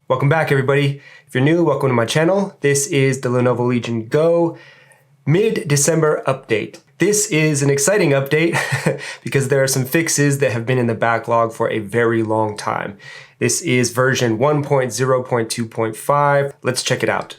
Welcome back, everybody. If you're new, welcome to my channel. This is the Lenovo Legion Go mid-December update. This is an exciting update because there are some fixes that have been in the backlog for a very long time. This is version 1.0.2.5. Let's check it out.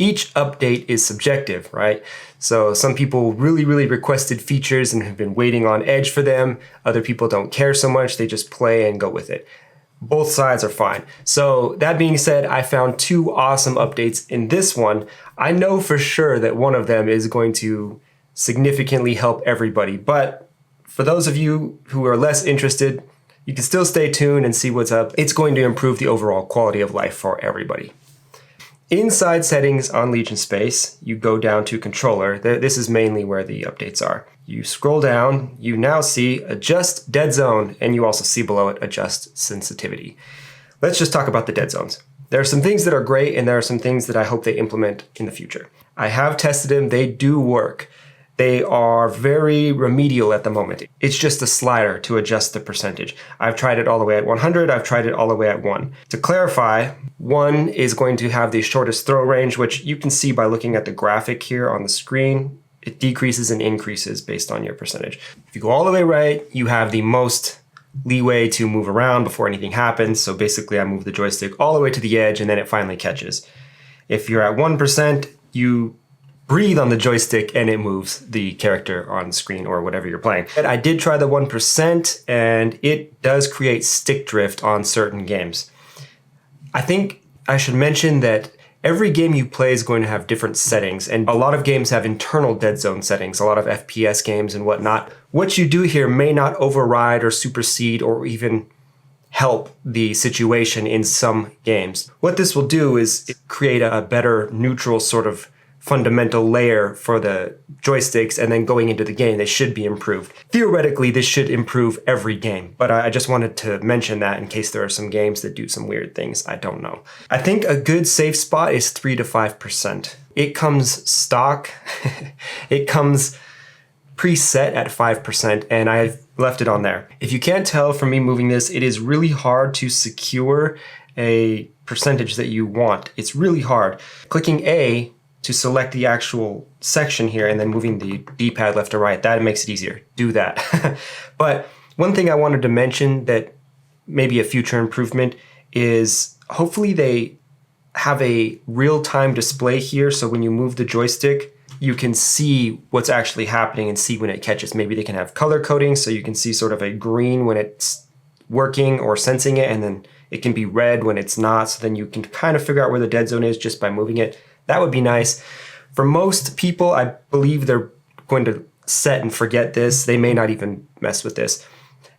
Each update is subjective, right? So some people really requested features and have been waiting on Edge for them. Other people don't care so much, they just play and go with it. Both sides are fine. So that being said, I found two awesome updates in this one. I know for sure that one of them is going to significantly help everybody, but for those of you who are less interested, you can still stay tuned and see what's up. It's going to improve the overall quality of life for everybody. Inside settings on Legion Space, you go down to controller. This is mainly where the updates are. You scroll down, you now see adjust Deadzone, and you also see below it adjust sensitivity. Let's just talk about the dead zones. There are some things that are great and there are some things that I hope they implement in the future. I have tested them, they do work. They are very remedial at the moment. It's just a slider to adjust the percentage. I've tried it all the way at 100, I've tried it all the way at 1. To clarify, 1 is going to have the shortest throw range, which you can see by looking at the graphic here on the screen. It decreases and increases based on your percentage. If you go all the way right, you have the most leeway to move around before anything happens. So basically I move the joystick all the way to the edge and then it finally catches. If you're at 1%, you breathe on the joystick and it moves the character on screen or whatever you're playing. I did try the 1% and it does create stick drift on certain games. I think I should mention that every game you play is going to have different settings, and a lot of games have internal dead zone settings, a lot of FPS games and whatnot. What you do here may not override or supersede or even help the situation in some games. What this will do is create a better neutral sort of fundamental layer for the joysticks, and then going into the game, they should be improved. Theoretically, this should improve every game, but I just wanted to mention that in case there are some games that do some weird things. I don't know. I think a good safe spot is 3 to 5%. It comes stock. It comes preset at 5%, and I've left it on there. If you can't tell from me moving this, it is really hard to secure a percentage that you want. It's really hard. Clicking A to select the actual section here and then moving the D-pad left to right, that makes it easier. Do that. But one thing I wanted to mention that maybe a future improvement is hopefully they have a real-time display here, so when you move the joystick, you can see what's actually happening and see when it catches. Maybe they can have color coding so you can see sort of a green when it's working or sensing it, and then it can be red when it's not, so then you can kind of figure out where the dead zone is just by moving it. That would be nice. For most people, I believe they're going to set and forget this. They may not even mess with this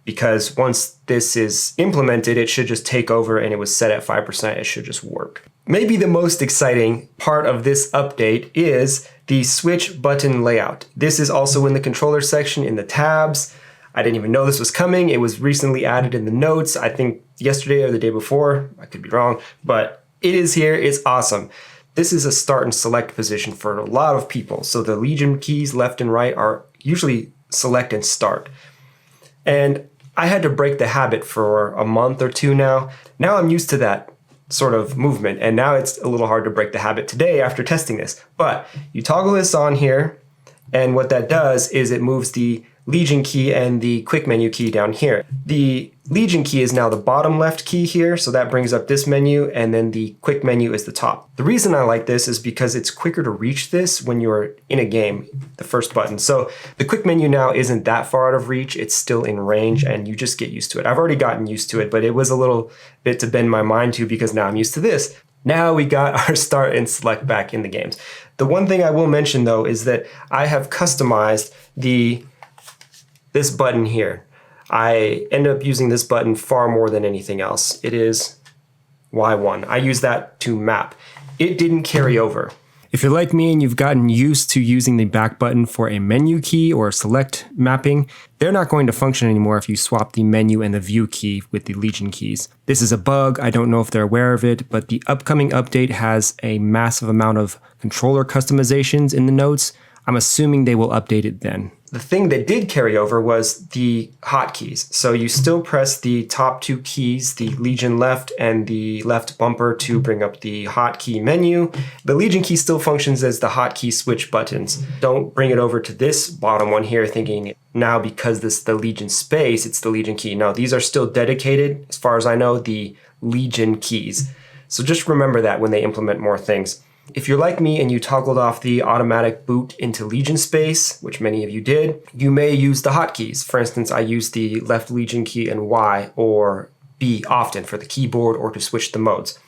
because once this is implemented, it should just take over, and it was set at 5%. It should just work. Maybe the most exciting part of this update is the switch button layout. This is also in the controller section in the tabs. I didn't even know this was coming. It was recently added in the notes, I think yesterday or the day before. I could be wrong, but it is here. It's awesome. This is a start and select position for a lot of people. So the Legion keys left and right are usually select and start. And I had to break the habit for a month or two now. Now I'm used to that sort of movement, and now it's a little hard to break the habit today after testing this. But you toggle this on here, and what that does is it moves the Legion key and the quick menu key down here. The Legion key is now the bottom left key here, so that brings up this menu, and then the quick menu is the top. The reason I like this is because it's quicker to reach this when you're in a game, the first button. So the quick menu now isn't that far out of reach, it's still in range, and you just get used to it. I've already gotten used to it, but it was a little bit to bend my mind to because now I'm used to this. Now we got our start and select back in the games. The one thing I will mention though is that I have customized this button here. I end up using this button far more than anything else. It is Y1. I use that to map. It didn't carry over. If you're like me and you've gotten used to using the back button for a menu key or select mapping, they're not going to function anymore if you swap the menu and the view key with the Legion keys. This is a bug. I don't know if they're aware of it, but the upcoming update has a massive amount of controller customizations in the notes. I'm assuming they will update it then. The thing that did carry over was the hotkeys. So you still press the top two keys, the Legion left and the left bumper, to bring up the hotkey menu. The Legion key still functions as the hotkey switch buttons. Don't bring it over to this bottom one here thinking now because this is the Legion space, it's the Legion key. No, these are still dedicated, as far as I know, the Legion keys. So just remember that when they implement more things. If you're like me and you toggled off the automatic boot into Legion space, which many of you did, you may use the hotkeys. For instance, I use the left Legion key and Y or B often for the keyboard or to switch the modes.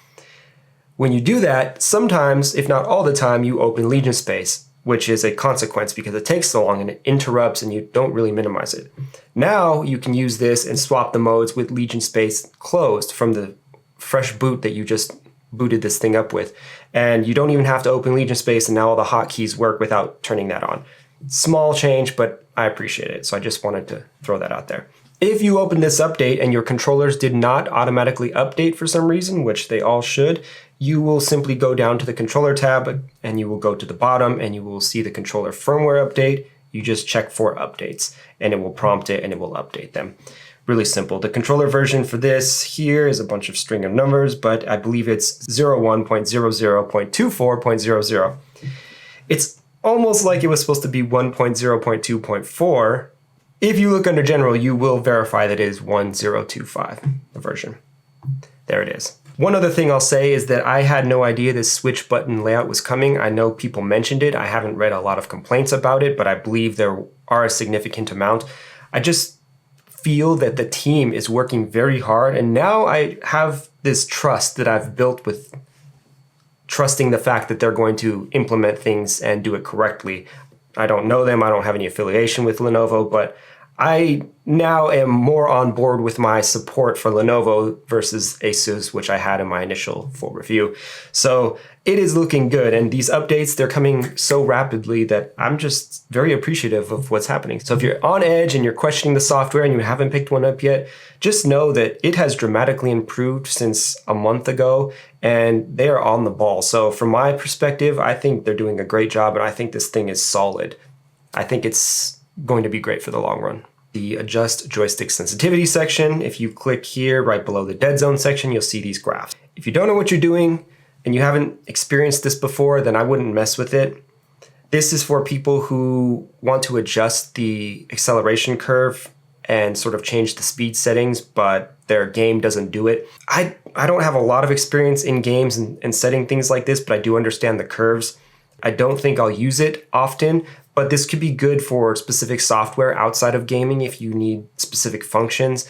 When you do that, sometimes, if not all the time, you open Legion space, which is a consequence because it takes so long and it interrupts and you don't really minimize it. Now you can use this and swap the modes with Legion space closed from the fresh boot that you just booted this thing up with. And you don't even have to open Legion space, and now all the hotkeys work without turning that on. Small change, but I appreciate it. So I just wanted to throw that out there. If you open this update and your controllers did not automatically update for some reason, which they all should, you will simply go down to the controller tab and you will go to the bottom and you will see the controller firmware update. You just check for updates and it will prompt it and it will update them. Really simple. The controller version for this here is a bunch of string of numbers, but I believe it's 01.00.24.00. It's almost like it was supposed to be 1.0.2.4. If you look under general, you will verify that it is 1025, the version. There it is. One other thing I'll say is that I had no idea this switch button layout was coming. I know people mentioned it. I haven't read a lot of complaints about it, but I believe there are a significant amount. I just feel that the team is working very hard, and now I have this trust that I've built with trusting the fact that they're going to implement things and do it correctly. I don't know them, I don't have any affiliation with Lenovo, but I now am more on board with my support for Lenovo versus Asus, which I had in my initial full review. So it is looking good, and these updates, they're coming so rapidly that I'm just very appreciative of what's happening. So if you're on edge and you're questioning the software and you haven't picked one up yet, just know that it has dramatically improved since a month ago, and they are on the ball. So from my perspective, I think they're doing a great job, and I think this thing is solid. I think it's going to be great for the long run. The adjust joystick sensitivity section, if you click here right below the Deadzone section, you'll see these graphs. If you don't know what you're doing and you haven't experienced this before, then I wouldn't mess with it. This is for people who want to adjust the acceleration curve and sort of change the speed settings, but their game doesn't do it. I don't have a lot of experience in games and setting things like this, but I do understand the curves. I don't think I'll use it often, but this could be good for specific software outside of gaming if you need specific functions.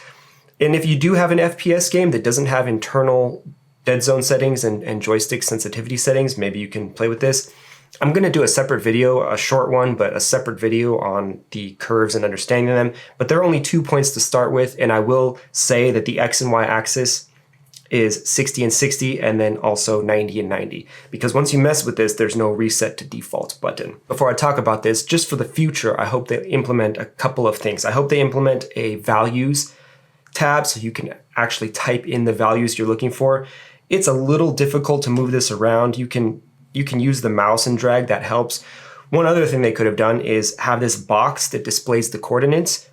And if you do have an FPS game that doesn't have internal Deadzone settings and joystick sensitivity settings, maybe you can play with this. I'm going to do a separate video, a short one, but a separate video on the curves and understanding them. But there are only 2 points to start with, and I will say that the X and Y axis is 60 and 60, and then also 90 and 90. Because once you mess with this, there's no reset to default button. Before I talk about this, just for the future, I hope they implement a couple of things. I hope they implement a values tab so you can actually type in the values you're looking for. It's a little difficult to move this around. You can use the mouse and drag, that helps. One other thing they could have done is have this box that displays the coordinates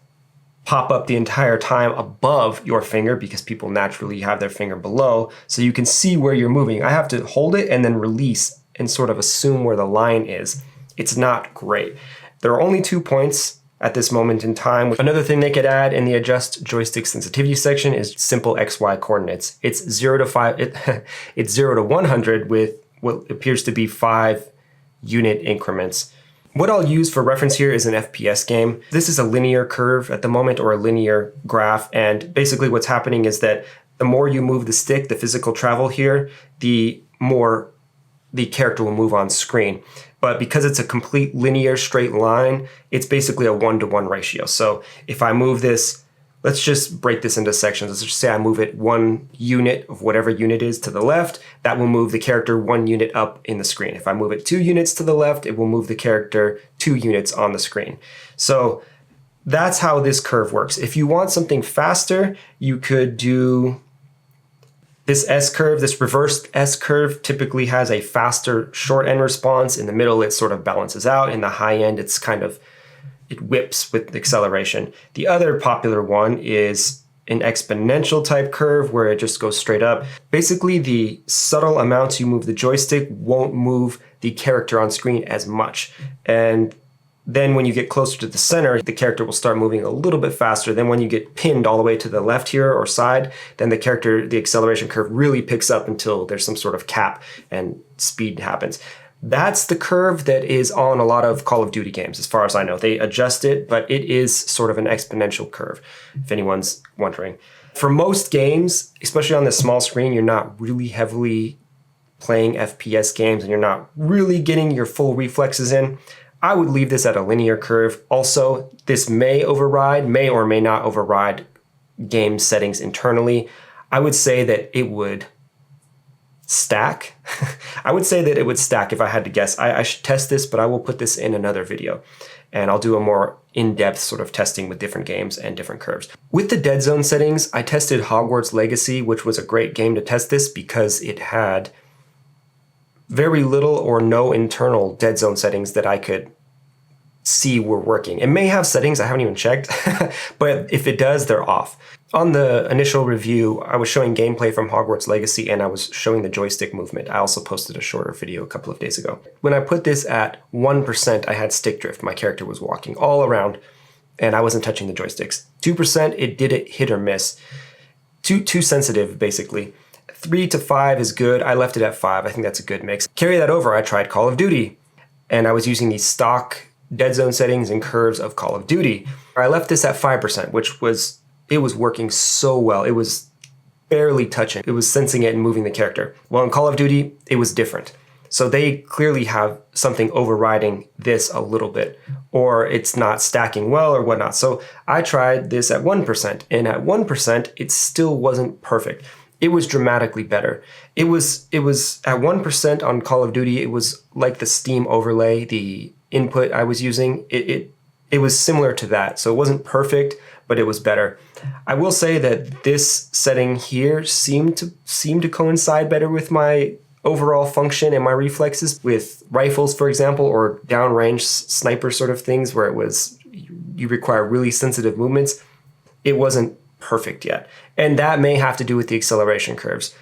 pop up the entire time above your finger, because people naturally have their finger below, so you can see where you're moving. I have to hold it and then release and sort of assume where the line is. It's not great. There are only 2 points at this moment in time. Another thing they could add in the adjust joystick sensitivity section is simple XY coordinates. It's 0 to 5, it's 0 to 100 with what appears to be 5 unit increments. What I'll use for reference here is an FPS game. This is a linear curve at the moment, or a linear graph, and basically what's happening is that the more you move the stick, the physical travel here, the more the character will move on screen. But because it's a complete linear straight line, it's basically a 1-to-1 ratio. So if I move this Let's just break this into sections. Let's just say I move it 1 unit of whatever unit is to the left. That will move the character 1 unit up in the screen. If I move it 2 units to the left, it will move the character 2 units on the screen. So that's how this curve works. If you want something faster, you could do this S-curve. This reversed S-curve typically has a faster short end response. In the middle, it sort of balances out. In the high end, it's kind of, it whips with acceleration. The other popular one is an exponential type curve where it just goes straight up. Basically, the subtle amounts you move the joystick won't move the character on screen as much. And then when you get closer to the center, the character will start moving a little bit faster. Then when you get pinned all the way to the left here or side, then the acceleration curve really picks up until there's some sort of cap and speed happens. That's the curve that is on a lot of Call of Duty games, as far as I know. They adjust it, but it is sort of an exponential curve, if anyone's wondering. For most games, especially on this small screen, you're not really heavily playing FPS games and you're not really getting your full reflexes in. I would leave this at a linear curve. Also, this may or may not override game settings internally. I would say that it would stack. I would say that it would stack if I had to guess. I should test this, but I will put this in another video. And I'll do a more in-depth sort of testing with different games and different curves. With the Deadzone settings, I tested Hogwarts Legacy, which was a great game to test this because it had very little or no internal Deadzone settings that I could see were working. It may have settings I haven't even checked, but if it does, they're off. On the initial review, I was showing gameplay from Hogwarts Legacy and I was showing the joystick movement. I also posted a shorter video a couple of days ago. When I put this at 1%, I had stick drift. My character was walking all around and I wasn't touching the joysticks. 2%, it did it hit or miss. Too sensitive, basically. 3 to 5 is good. I left it at 5. I think that's a good mix. Carry that over, I tried Call of Duty and I was using the stock Deadzone settings and curves of Call of Duty. I left this at 5%, which was, it was working so well. It was barely touching. It was sensing it and moving the character. Well, in Call of Duty, it was different. So they clearly have something overriding this a little bit, or it's not stacking well or whatnot. So I tried this at 1%, and at 1%, it still wasn't perfect. It was dramatically better. It was at 1% on Call of Duty, it was like the Steam overlay, the input I was using, it was similar to that. So it wasn't perfect, but it was better. I will say that this setting here seemed to coincide better with my overall function and my reflexes with rifles, for example, or downrange sniper sort of things where you require really sensitive movements. It wasn't perfect yet. And that may have to do with the acceleration curves,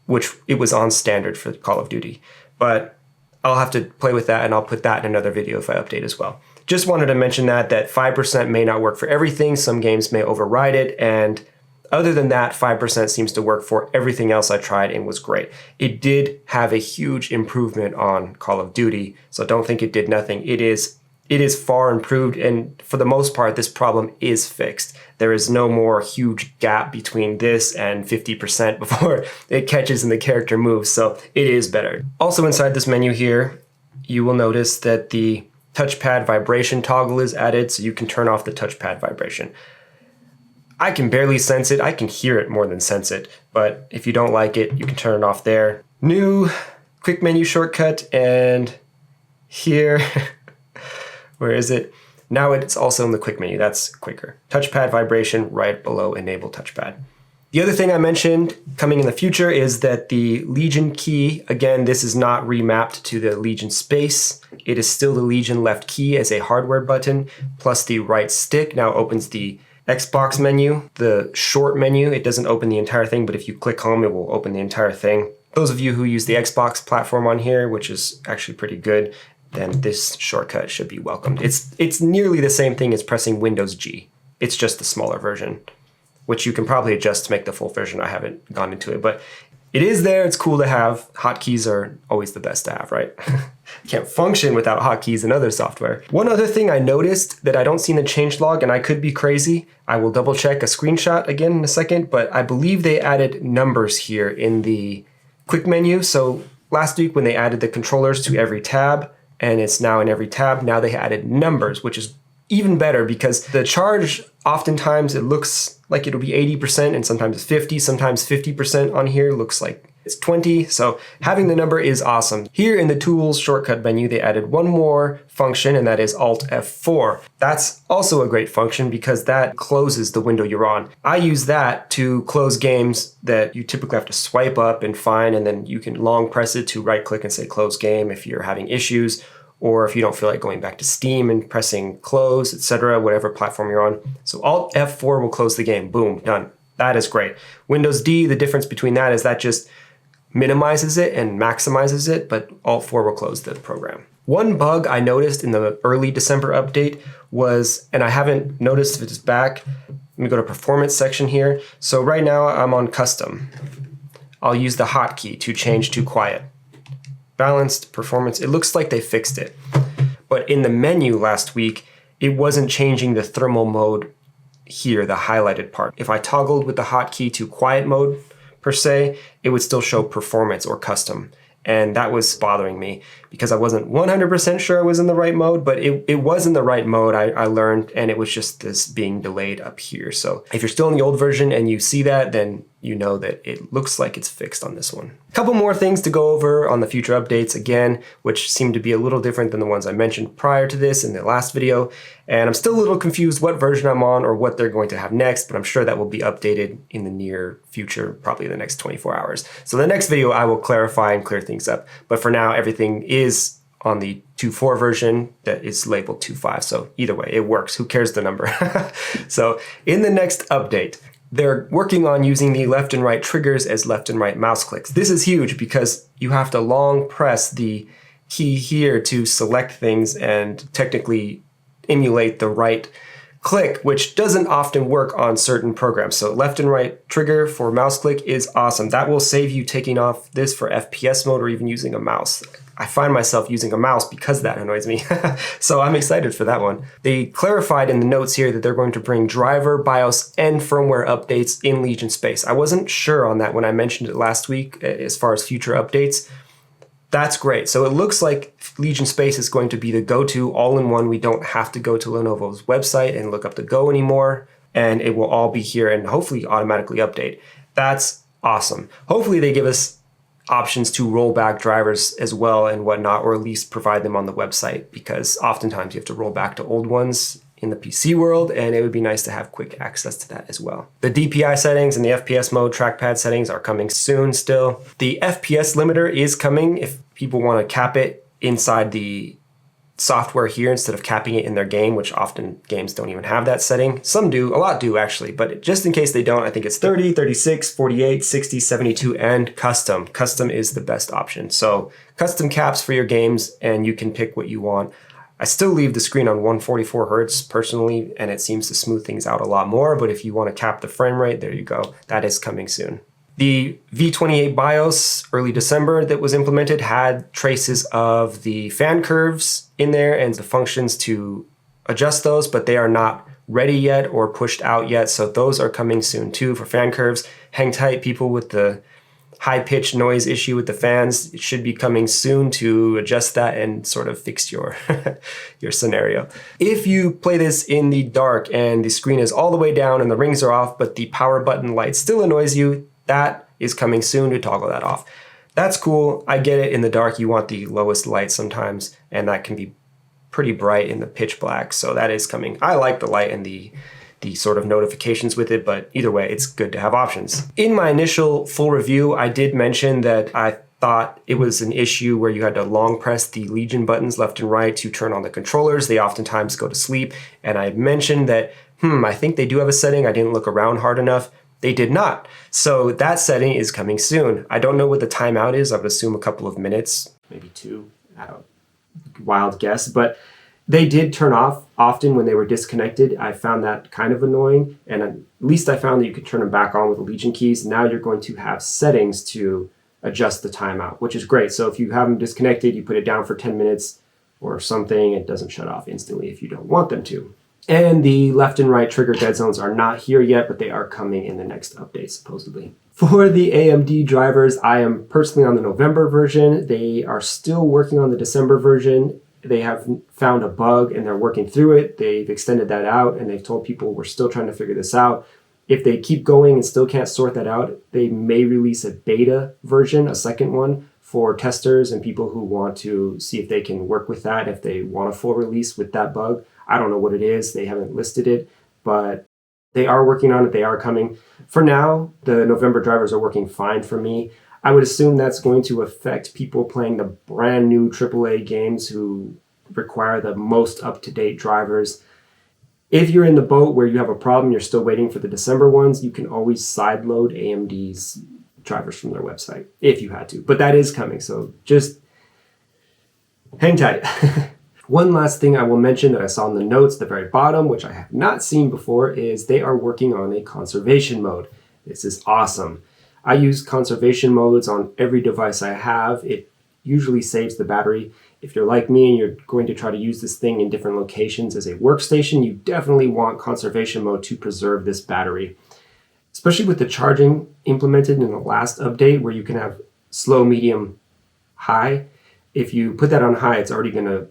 which it was on standard for Call of Duty. But I'll have to play with that and I'll put that in another video if I update as well. Just wanted to mention that 5% may not work for everything. Some games may override it. And other than that, 5% seems to work for everything else I tried and was great. It did have a huge improvement on Call of Duty, so don't think it did nothing. It is far improved, and for the most part, this problem is fixed. There is no more huge gap between this and 50% before it catches and the character moves, so it is better. Also inside this menu here, you will notice that the touchpad vibration toggle is added, so you can turn off the touchpad vibration. I can barely sense it. I can hear it more than sense it, but if you don't like it, you can turn it off there. New quick menu shortcut, and here, where is it? Now it's also in the quick menu. That's quicker. Touchpad vibration right below enable touchpad. The other thing I mentioned coming in the future is that the Legion key, again, this is not remapped to the Legion space. It is still the Legion left key as a hardware button, plus the right stick now opens the Xbox menu, the short menu. It doesn't open the entire thing, but if you click home, it will open the entire thing. Those of you who use the Xbox platform on here, which is actually pretty good, then this shortcut should be welcomed. It's nearly the same thing as pressing Windows G. It's just the smaller version, which you can probably adjust to make the full version. I haven't gone into it, but it is there. It's cool to have. Hotkeys are always the best to have, right? You can't function without hotkeys in other software. One other thing I noticed that I don't see in the changelog, and I could be crazy, I will double check a screenshot again in a second, but I believe they added numbers here in the quick menu. So last week when they added the controllers to every tab, and it's now in every tab, now they added numbers, which is even better because the charge, oftentimes it looks like it'll be 80% and sometimes it's 50, sometimes 50% on here looks like it's 20. So having the number is awesome. Here in the Tools shortcut menu, they added one more function, and that is Alt F4. That's also a great function because that closes the window you're on. I use that to close games that you typically have to swipe up and find, and then you can long press it to right click and say close game if you're having issues, or if you don't feel like going back to Steam and pressing close, etc., whatever platform you're on. So Alt F4 will close the game. Boom, done. That is great. Windows D, the difference between that is that just minimizes it and maximizes it, but Alt 4 will close the program. One bug I noticed in the early December update was, and I haven't noticed if it's back, let me go to performance section here. So right now I'm on custom. I'll use the hotkey to change to quiet. Balanced performance, it looks like they fixed it. But in the menu last week, it wasn't changing the thermal mode here, the highlighted part. If I toggled with the hotkey to quiet mode, per se, it would still show performance or custom. And that was bothering me because I wasn't 100% sure I was in the right mode, but it was in the right mode, I learned, and it was just this being delayed up here. So if you're still in the old version and you see that, then you know that it looks like it's fixed on this one. A couple more things to go over on the future updates again, which seem to be a little different than the ones I mentioned prior to this in the last video. And I'm still a little confused what version I'm on or what they're going to have next, but I'm sure that will be updated in the near future, probably the next 24 hours. So the next video, I will clarify and clear things up. But for now, everything is on the 2.4 version that is labeled 2.5. So either way, it works. Who cares the number? So in the next update, they're working on using the left and right triggers as left and right mouse clicks. This is huge because you have to long press the key here to select things and technically emulate the right click, which doesn't often work on certain programs. So left and right trigger for mouse click is awesome. That will save you taking off this for FPS mode or even using a mouse. I find myself using a mouse because that annoys me. So I'm excited for that one. They clarified in the notes here that they're going to bring driver, BIOS, and firmware updates in Legion Space. I wasn't sure on that when I mentioned it last week as far as future updates. That's great. So it looks like Legion Space is going to be the go-to all-in-one. We don't have to go to Lenovo's website and look up the Go anymore, and it will all be here and hopefully automatically update. That's awesome. Hopefully they give us options to roll back drivers as well and whatnot, or at least provide them on the website, because oftentimes you have to roll back to old ones in the PC world, and it would be nice to have quick access to that as well. The DPI settings and the FPS mode trackpad settings are coming soon still. The FPS limiter is coming if people want to cap it inside the software here instead of capping it in their game, which often games don't even have that setting. Some do, a lot do actually, but just in case they don't, I think it's 30, 36, 48, 60, 72, and custom. Custom is the best option. So custom caps for your games, and you can pick what you want. I still leave the screen on 144 Hertz personally, and it seems to smooth things out a lot more, but if you want to cap the frame rate, there you go. That is coming soon. The V28 BIOS early December that was implemented had traces of the fan curves in there and the functions to adjust those, but they are not ready yet or pushed out yet. So those are coming soon too for fan curves. Hang tight, people with the high-pitched noise issue with the fans. It should be coming soon to adjust that and sort of fix your, your scenario. If you play this in the dark and the screen is all the way down and the rings are off, but the power button light still annoys you, that is coming soon to toggle that off. That's cool. I get it. In the dark, you want the lowest light sometimes, and that can be pretty bright in the pitch black. So that is coming. I like the light and the sort of notifications with it, but either way, it's good to have options. In my initial full review, I did mention that I thought it was an issue where you had to long press the Legion buttons left and right to turn on the controllers. They oftentimes go to sleep. And I mentioned that, I think they do have a setting. I didn't look around hard enough. They did not. So that setting is coming soon. I don't know what the timeout is. I would assume a couple of minutes, maybe 2, wild guess, but they did turn off often when they were disconnected. I found that kind of annoying, and at least I found that you could turn them back on with the Legion keys. Now you're going to have settings to adjust the timeout, which is great. So if you have them disconnected, you put it down for 10 minutes or something, it doesn't shut off instantly if you don't want them to. And the left and right trigger dead zones are not here yet, but they are coming in the next update, supposedly. For the AMD drivers, I am personally on the November version. They are still working on the December version. they have found a bug and they're working through it. They've extended that out and they've told people we're still trying to figure this out. If they keep going and still can't sort that out, they may release a beta version, a second one, for testers and people who want to see if they can work with that, if they want a full release with that bug. I don't know what it is. They haven't listed it, but they are working on it. They are coming. For now, the November drivers are working fine for me. I would assume that's going to affect people playing the brand new AAA games who require the most up-to-date drivers. If you're in the boat where you have a problem, you're still waiting for the December ones, you can always sideload AMD's drivers from their website if you had to. But that is coming, so just hang tight. One last thing I will mention that I saw in the notes at the very bottom, which I have not seen before, is they are working on a conservation mode. This is awesome. I use conservation modes on every device I have. It usually saves the battery. If you're like me and you're going to try to use this thing in different locations as a workstation, you definitely want conservation mode to preserve this battery. Especially with the charging implemented in the last update where you can have slow, medium, high. If you put that on high, it's already going to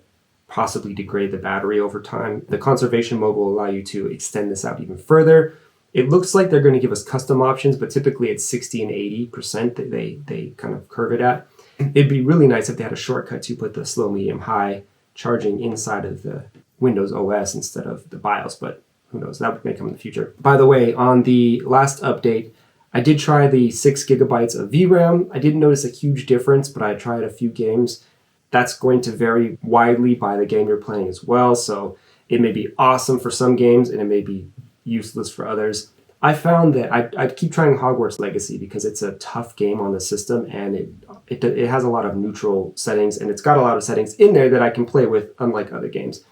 possibly degrade the battery over time. The conservation mode will allow you to extend this out even further. It looks like they're going to give us custom options, but typically it's 60 and 80% that they kind of curve it at. It'd be really nice if they had a shortcut to put the slow, medium, high charging inside of the Windows OS instead of the BIOS, but who knows, that may come in the future. By the way, on the last update, I did try the 6 gigabytes of VRAM. I didn't notice a huge difference, but I tried a few games. That's going to vary widely by the game you're playing as well, so it may be awesome for some games and it may be useless for others. I found that I keep trying Hogwarts Legacy because it's a tough game on the system and it has a lot of neutral settings and it's got a lot of settings in there that I can play with, unlike other games.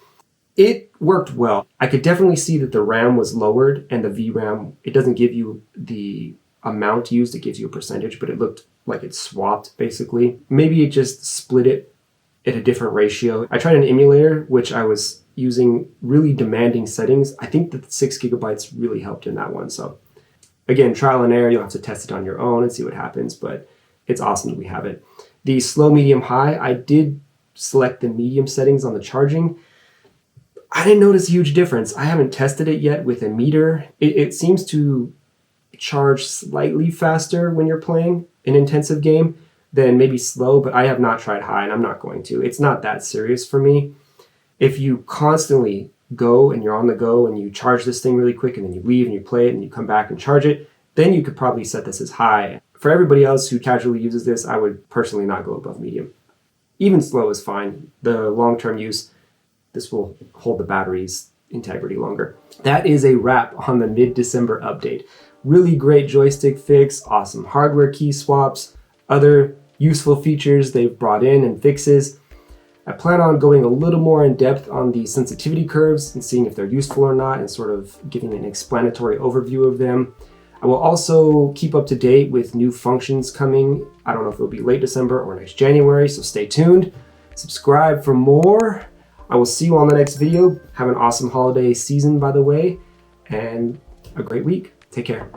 It worked well. I could definitely see that the RAM was lowered and the VRAM, it doesn't give you the amount used, it gives you a percentage, but it looked like it swapped basically. Maybe it just split it at a different ratio. I tried an emulator, which I was using really demanding settings. I think that the 6 gigabytes really helped in that one. So again, trial and error, you'll have to test it on your own and see what happens, but it's awesome that we have it. The slow, medium, high, I did select the medium settings on the charging. I didn't notice a huge difference. I haven't tested it yet with a meter. It seems to charge slightly faster when you're playing an intensive game than maybe slow, but I have not tried high and I'm not going to. It's not that serious for me. If you constantly go and you're on the go and you charge this thing really quick and then you leave and you play it and you come back and charge it, then you could probably set this as high. For everybody else who casually uses this, I would personally not go above medium. Even slow is fine. The long-term use, this will hold the battery's integrity longer. That is a wrap on the mid-December update. Really great joystick fix, awesome hardware key swaps, other useful features they've brought in and fixes. I plan on going a little more in depth on the sensitivity curves and seeing if they're useful or not and sort of giving an explanatory overview of them. I will also keep up to date with new functions coming. I don't know if it'll be late December or next January, so stay tuned. Subscribe for more. I will see you on the next video. Have an awesome holiday season, by the way, and a great week. Take care.